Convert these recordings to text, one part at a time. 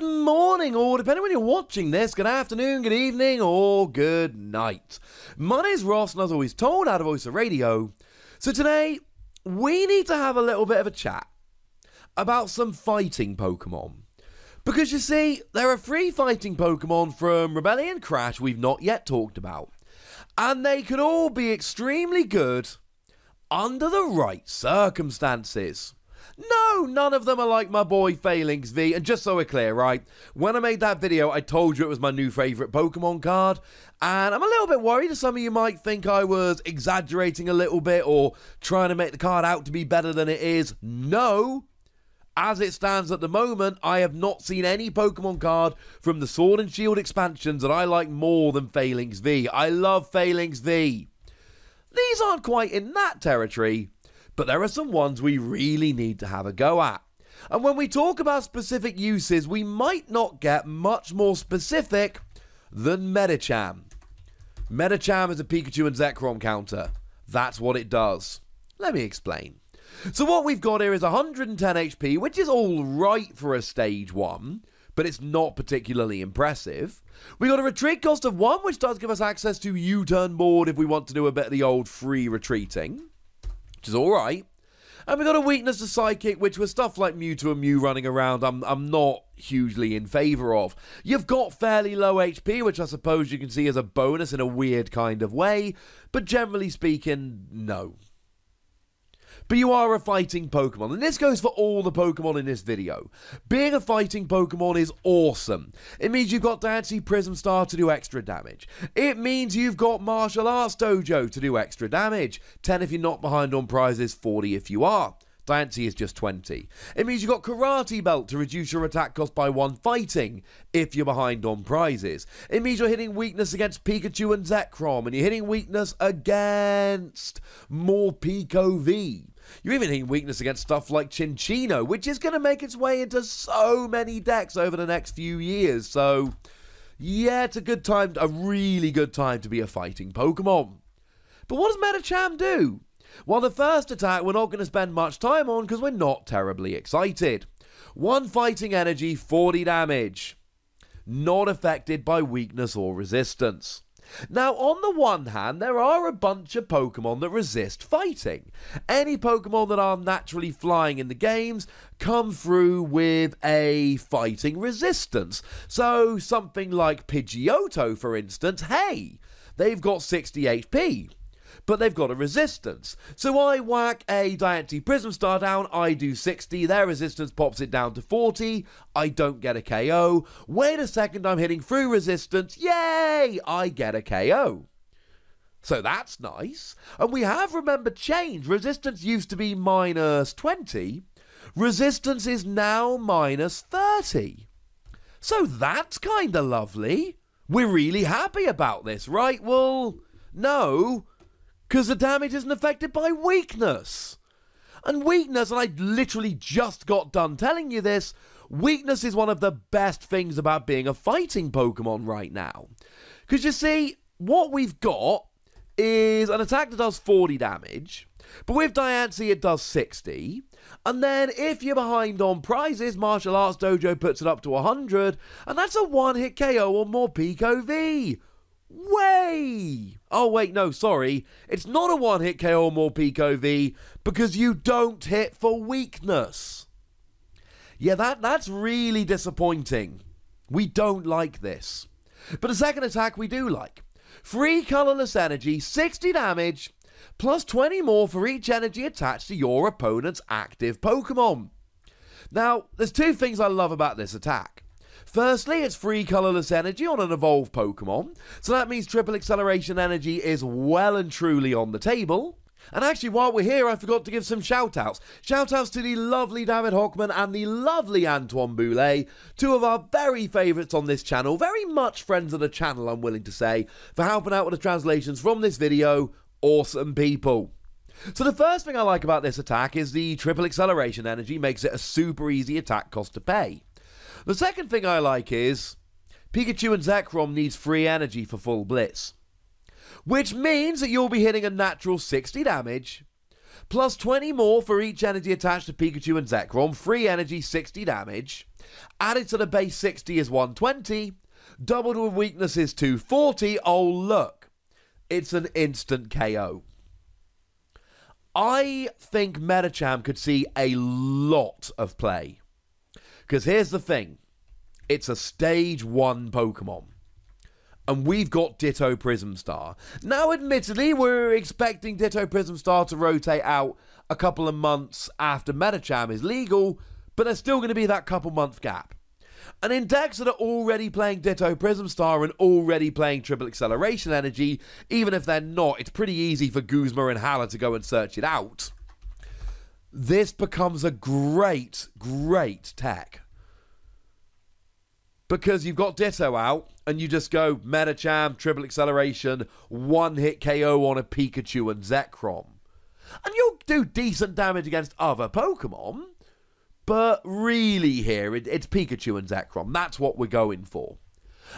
Good morning, or depending when you're watching this, good afternoon, good evening, or good night. My name's Ross, and as always told, out of Voice of Radio. So today, we need to have a little bit of a chat about some fighting Pokemon. Because you see, there are 3 fighting Pokemon from Rebellion Crash we've not yet talked about. And they could all be extremely good under the right circumstances. No, none of them are like my boy Phalanx V, and just so we're clear, right, when I made that video, I told you it was my new favourite Pokemon card, and I'm a little bit worried that some of you might think I was exaggerating a little bit, or trying to make the card out to be better than it is. No, as it stands at the moment, I have not seen any Pokemon card from the Sword and Shield expansions that I like more than Phalanx V. I love Phalanx V. These aren't quite in that territory, but there are some ones we really need to have a go at. And when we talk about specific uses, we might not get much more specific than Medicham. Medicham is a Pikachu and Zekrom counter. That's what it does. Let me explain. So what we've got here is 110 HP, which is alright for a stage 1, but it's not particularly impressive. We got a retreat cost of 1, which does give us access to U-turn board if we want to do a bit of the old free retreating, which is alright. And we got a weakness to Psychic, which with stuff like Mewtwo and Mew running around, I'm not hugely in favour of. You've got fairly low HP, which I suppose you can see as a bonus in a weird kind of way, but generally speaking, no. But you are a fighting Pokemon, and this goes for all the Pokemon in this video. Being a fighting Pokemon is awesome. It means you've got Diancie Prism Star to do extra damage. It means you've got Martial Arts Dojo to do extra damage. 10 if you're not behind on prizes, 40 if you are. Diancie is just 20. It means you've got Karate Belt to reduce your attack cost by 1 fighting if you're behind on prizes. It means you're hitting weakness against Pikachu and Zekrom, and you're hitting weakness against Morpeko V. You're even hitting weakness against stuff like Chinchino, which is going to make its way into so many decks over the next few years. So, yeah, it's a good time, a really good time to be a fighting Pokemon. But what does Medicham do? Well, the first attack we're not going to spend much time on because we're not terribly excited. 1 fighting energy, 40 damage. Not affected by weakness or resistance. Now, on the one hand, there are a bunch of Pokemon that resist fighting. Any Pokemon that are naturally flying in the games come through with a fighting resistance. So, something like Pidgeotto, for instance, hey, they've got 60 HP. But they've got a resistance. So I whack a Diancie Prism Star down, I do 60, their resistance pops it down to 40, I don't get a KO. Wait a second, I'm hitting through resistance, yay, I get a KO. So that's nice. And we have, remember, changed. Resistance used to be minus 20, resistance is now minus 30. So that's kinda lovely. We're really happy about this, right? Well, no, because the damage isn't affected by weakness. And weakness, and I literally just got done telling you this, weakness is one of the best things about being a fighting Pokemon right now. Because you see, what we've got is an attack that does 40 damage, but with Diancie it does 60, and then if you're behind on prizes, Martial Arts Dojo puts it up to 100, and that's a 1-hit KO on Morpeko V. Way! Oh wait, no, sorry. It's not a 1-hit KO on Morpeko V because you don't hit for weakness. Yeah, that's really disappointing. We don't like this. But a second attack we do like. 3 colourless energy, 60 damage, plus 20 more for each energy attached to your opponent's active Pokemon. Now, there's 2 things I love about this attack. Firstly, it's 3 colourless energy on an evolved Pokemon, so that means triple acceleration energy is well and truly on the table. And actually, while we're here, I forgot to give some shout-outs. Shout-outs to the lovely David Hockman and the lovely Antoine Boulet, 2 of our very favourites on this channel, very much friends of the channel, I'm willing to say, for helping out with the translations from this video. Awesome people. So the first thing I like about this attack is the triple acceleration energy makes it a super easy attack cost to pay. The second thing I like is Pikachu and Zekrom needs 3 energy for full blitz, which means that you'll be hitting a natural 60 damage, plus 20 more for each energy attached to Pikachu and Zekrom, 3 energy, 60 damage, Added to the base 60 is 120. Doubled with weakness is 240. Oh, look. It's an instant KO. I think Medicham could see a lot of play. Because here's the thing. It's a stage 1 Pokemon. And we've got Ditto Prism Star. Now, admittedly, we're expecting Ditto Prism Star to rotate out a couple of months after Medicham is legal, but there's still going to be that couple-month gap. And in decks that are already playing Ditto Prism Star and already playing Triple Acceleration Energy, even if they're not, it's pretty easy for Guzma and Hala to go and search it out. This becomes a great, great tech. Because you've got Ditto out, and you just go Medicham, Triple Acceleration, one-hit KO on a Pikachu and Zekrom. And you'll do decent damage against other Pokemon, but really here, it's Pikachu and Zekrom. That's what we're going for.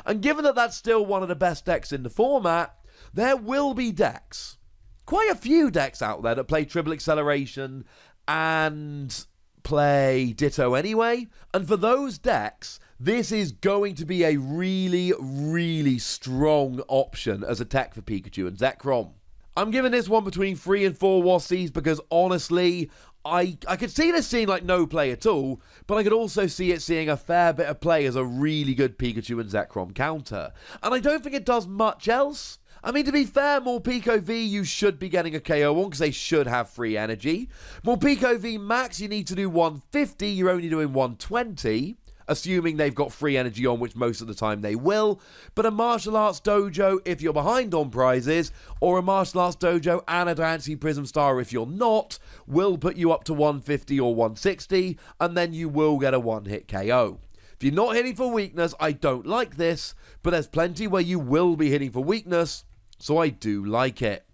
And given that that's still one of the best decks in the format, there will be decks, quite a few decks out there that play Triple Acceleration and play Ditto anyway. And for those decks, this is going to be a really, really strong option as a tech for Pikachu and Zekrom. I'm giving this one between 3 and 4 Wassies because honestly, I could see this seeing like no play at all, but I could also see it seeing a fair bit of play as a really good Pikachu and Zekrom counter. And I don't think it does much else. I mean, to be fair, Morpeko V you should be getting a KO on because they should have free energy. Morpeko V Max you need to do 150, you're only doing 120. Assuming they've got free energy on, which most of the time they will. But a Martial Arts Dojo if you're behind on prizes, or a Martial Arts Dojo and a Diancie Prism Star if you're not, will put you up to 150 or 160, and then you will get a one-hit KO. If you're not hitting for weakness, I don't like this, but there's plenty where you will be hitting for weakness, so I do like it.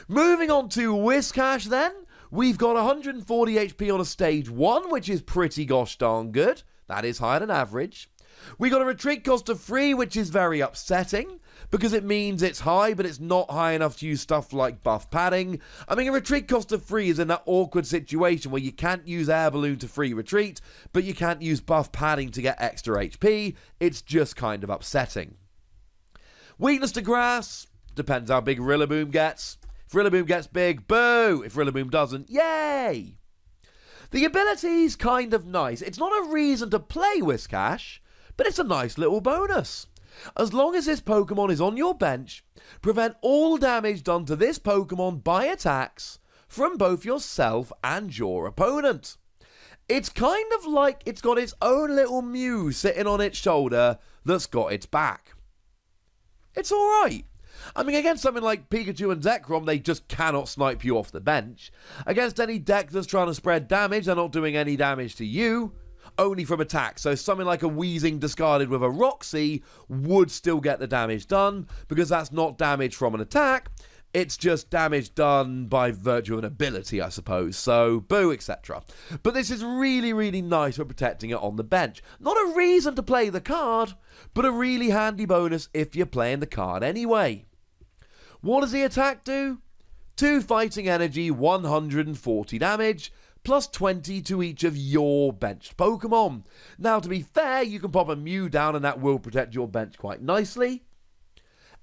Moving on to Whiscash then, we've got 140 HP on a stage 1, which is pretty gosh darn good. That is higher than average. We got a retreat cost of 3, which is very upsetting, because it means it's high, but it's not high enough to use stuff like buff padding. I mean, a retreat cost of 3 is in that awkward situation where you can't use Air Balloon to free retreat, but you can't use buff padding to get extra HP. It's just kind of upsetting. Weakness to grass, depends how big Rillaboom gets. If Rillaboom gets big, boo! If Rillaboom doesn't, yay! The ability's kind of nice. It's not a reason to play Whiscash, but it's a nice little bonus. As long as this Pokemon is on your bench, prevent all damage done to this Pokemon by attacks from both yourself and your opponent. It's kind of like it's got its own little Mew sitting on its shoulder that's got its back. It's alright. I mean, against something like Pikachu and Zekrom, they just cannot snipe you off the bench. Against any deck that's trying to spread damage, they're not doing any damage to you, only from attack. So something like a Weezing discarded with a Roxy would still get the damage done, because that's not damage from an attack, it's just damage done by virtue of an ability, I suppose. So, boo, etc. But this is really, really nice for protecting it on the bench. Not a reason to play the card, but a really handy bonus if you're playing the card anyway. What does the attack do? 2 fighting energy, 140 damage, plus 20 to each of your benched Pokemon. Now, to be fair, you can pop a Mew down and that will protect your bench quite nicely.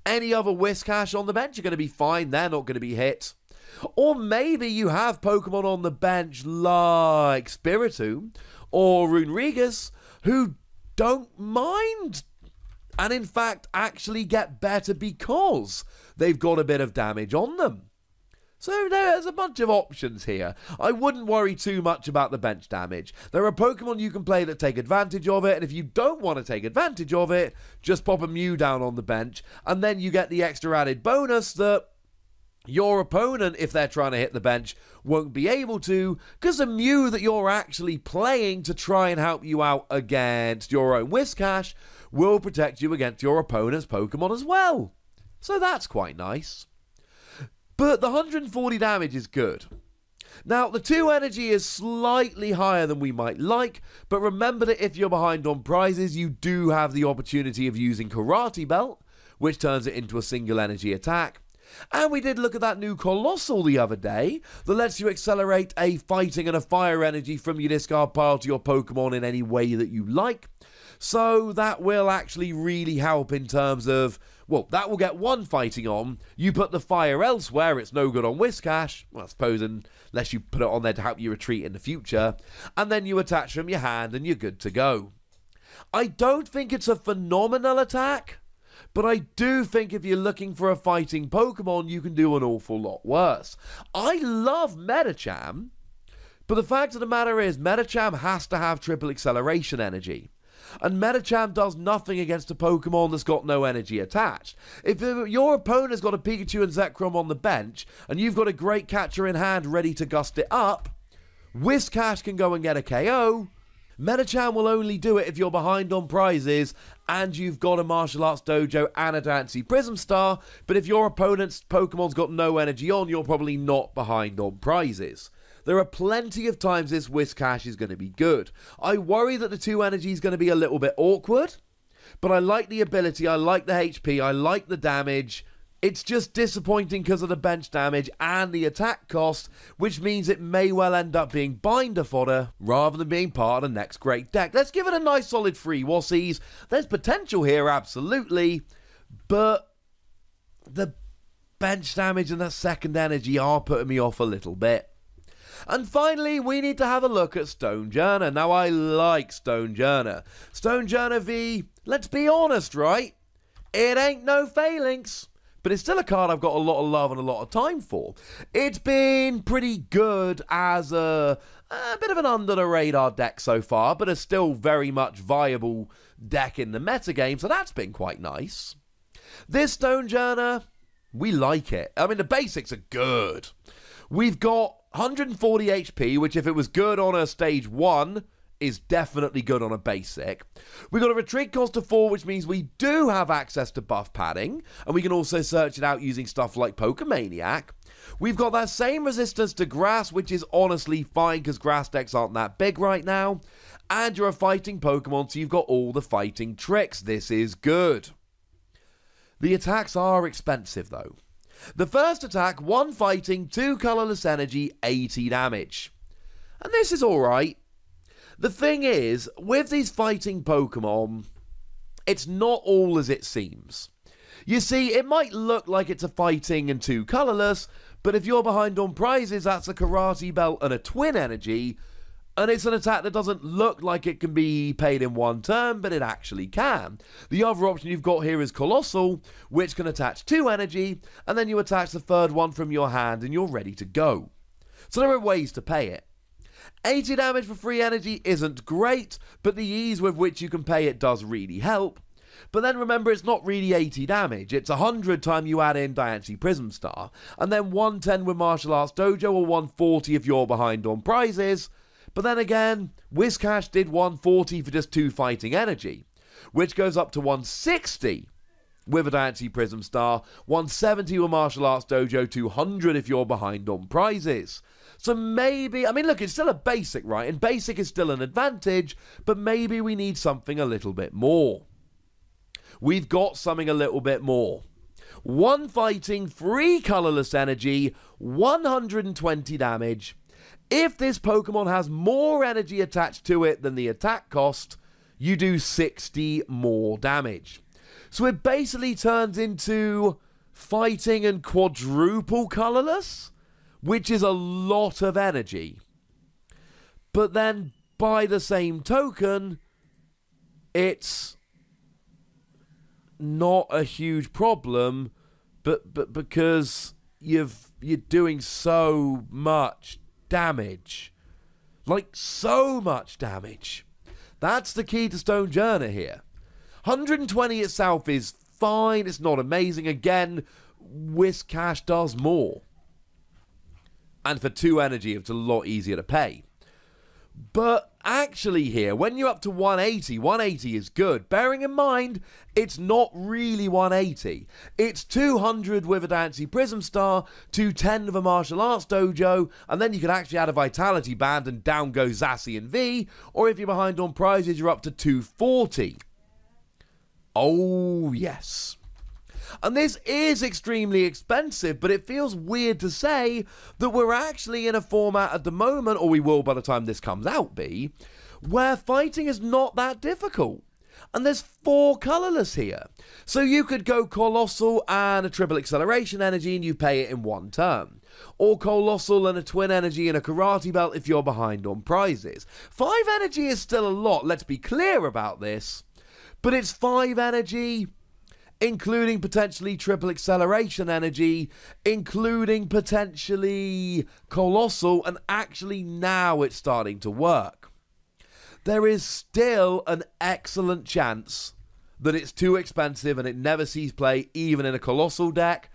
Any other Whiscash on the bench are going to be fine, they're not going to be hit. Or maybe you have Pokemon on the bench like Spiritomb or Runerigus who don't mind, and in fact actually get better because they've got a bit of damage on them. So there's a bunch of options here. I wouldn't worry too much about the bench damage. There are Pokemon you can play that take advantage of it, and if you don't want to take advantage of it, just pop a Mew down on the bench, and then you get the extra added bonus that your opponent, if they're trying to hit the bench, won't be able to, because the Mew that you're actually playing to try and help you out against your own Whiscash will protect you against your opponent's Pokemon as well. So that's quite nice. But the 140 damage is good. Now, the 2 energy is slightly higher than we might like, but remember that if you're behind on prizes, you do have the opportunity of using Karate Belt, which turns it into a single energy attack. And we did look at that new Colossal the other day that lets you accelerate a fighting and a fire energy from your discard pile to your Pokemon in any way that you like. So that will actually really help in terms of, well, that will get one fighting on. You put the fire elsewhere, it's no good on Whiscash. Well, I suppose unless you put it on there to help you retreat in the future. And then you attach from your hand and you're good to go. I don't think it's a phenomenal attack, but I do think if you're looking for a fighting Pokemon, you can do an awful lot worse. I love Medicham, but the fact of the matter is Medicham has to have triple acceleration energy. And Medicham does nothing against a Pokemon that's got no energy attached. If your opponent's got a Pikachu and Zekrom on the bench, and you've got a great catcher in hand ready to gust it up, Whiscash can go and get a KO. Medicham will only do it if you're behind on prizes and you've got a Martial Arts Dojo and a Diancie Prism Star, but if your opponent's Pokemon's got no energy on, you're probably not behind on prizes. There are plenty of times this Whiscash is going to be good. I worry that the 2 energy is going to be a little bit awkward, but I like the ability, I like the HP, I like the damage. It's just disappointing because of the bench damage and the attack cost, which means it may well end up being binder fodder rather than being part of the next great deck. Let's give it a nice solid 3 Wassies. There's potential here, absolutely, but the bench damage and the second energy are putting me off a little bit. And finally, we need to have a look at Stonjourner. Now, I like Stonjourner. Stonjourner V, let's be honest, right? It ain't no Phalanx. But it's still a card I've got a lot of love and a lot of time for. It's been pretty good as a bit of an under-the-radar deck so far, but a still very much viable deck in the metagame, so that's been quite nice. This Stonjourner, we like it. I mean, the basics are good. We've got 140 HP, which if it was good on a stage 1, is definitely good on a basic. We've got a retreat cost of 4, which means we do have access to buff padding, and we can also search it out using stuff like Pokemaniac. We've got that same resistance to grass, which is honestly fine because grass decks aren't that big right now. And you're a fighting Pokemon, so you've got all the fighting tricks. This is good. The attacks are expensive though. The first attack, 1 fighting, 2 colorless energy, 80 damage. And this is alright. The thing is, with these fighting Pokemon, it's not all as it seems. You see, it might look like it's a fighting and 2 colorless, but if you're behind on prizes, that's a Karate Belt and a Twin Energy, and it's an attack that doesn't look like it can be paid in 1 turn, but it actually can. The other option you've got here is Colossal, which can attach 2 energy, and then you attach the 3rd one from your hand and you're ready to go. So there are ways to pay it. 80 damage for free energy isn't great, but the ease with which you can pay it does really help. But then remember, it's not really 80 damage, it's 100 time you add in Diancie Prism Star, and then 110 with Martial Arts Dojo or 140 if you're behind on prizes. But then again, Whiscash did 140 for just 2 fighting energy, which goes up to 160 with a Diancie Prism Star, 170 with Martial Arts Dojo, 200 if you're behind on prizes. So maybe, I mean, look, it's still a basic, right? And basic is still an advantage, but maybe we need something a little bit more. We've got something a little bit more. 1 fighting, 3 colorless energy, 120 damage. If this Pokemon has more energy attached to it than the attack cost, you do 60 more damage. So it basically turns into fighting and quadruple colorless, which is a lot of energy. But then, by the same token, it's not a huge problem, but because you're doing so much damage. Like, so much damage. That's the key to Stonjourner here. 120 itself is fine, it's not amazing. Again, Whiscash does more. And for 2 energy, it's a lot easier to pay. But actually here, when you're up to 180, 180 is good. Bearing in mind, it's not really 180. It's 200 with a Diancie Prism Star, 210 with a Martial Arts Dojo, and then you can actually add a Vitality Band and down go Zacian V, or if you're behind on prizes, you're up to 240. Oh, yes. And this is extremely expensive, but it feels weird to say that we're actually in a format at the moment, or we will by the time this comes out where fighting is not that difficult. And there's 4 colourless here. So you could go Colossal and a triple acceleration energy and you pay it in 1 turn. Or Colossal and a twin energy and a karate belt if you're behind on prizes. 5 energy is still a lot, let's be clear about this. But it's 5 energy, including potentially triple acceleration energy, including potentially Colossal, and actually now it's starting to work. There is still an excellent chance that it's too expensive and it never sees play even in a Colossal deck,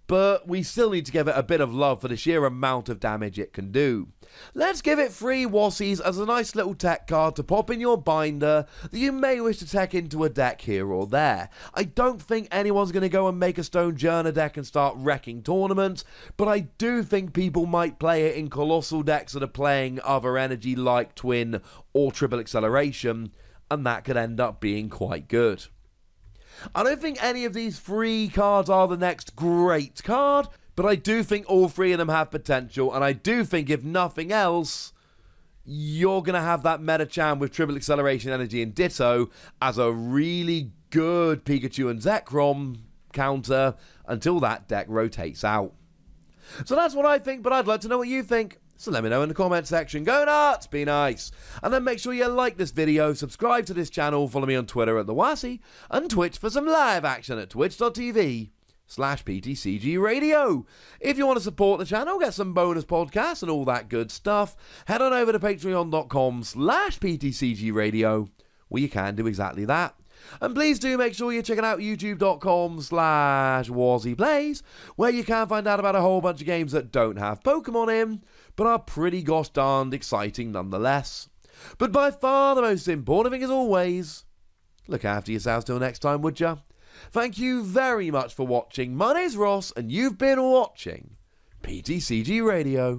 but we still need to give it a bit of love for the sheer amount of damage it can do. Let's give it 3 Wassies as a nice little tech card to pop in your binder that you may wish to tech into a deck here or there. I don't think anyone's going to go and make a Stonejourner deck and start wrecking tournaments, but I do think people might play it in Colossal decks that are playing other energy like Twin or Triple Acceleration, and that could end up being quite good. I don't think any of these 3 cards are the next great card, but I do think all 3 of them have potential, and I do think, if nothing else, you're going to have that Metachan with Triple Acceleration Energy and Ditto as a really good Pikachu and Zekrom counter until that deck rotates out. So that's what I think, but I'd like to know what you think. So let me know in the comment section. Go nuts, be nice. And then make sure you like this video, subscribe to this channel, follow me on Twitter at TheWassie, and Twitch for some live action at twitch.tv/PTCG Radio. If you want to support the channel, get some bonus podcasts and all that good stuff, head on over to patreon.com/PTCG Radio, where you can do exactly that. And please do make sure you're checking out youtube.com/WassiePlays, where you can find out about a whole bunch of games that don't have Pokemon in, but are pretty gosh darned exciting nonetheless. But by far the most important thing, as always, look after yourselves till next time, would ya? Thank you very much for watching. My name's Ross, and you've been watching PTCG Radio.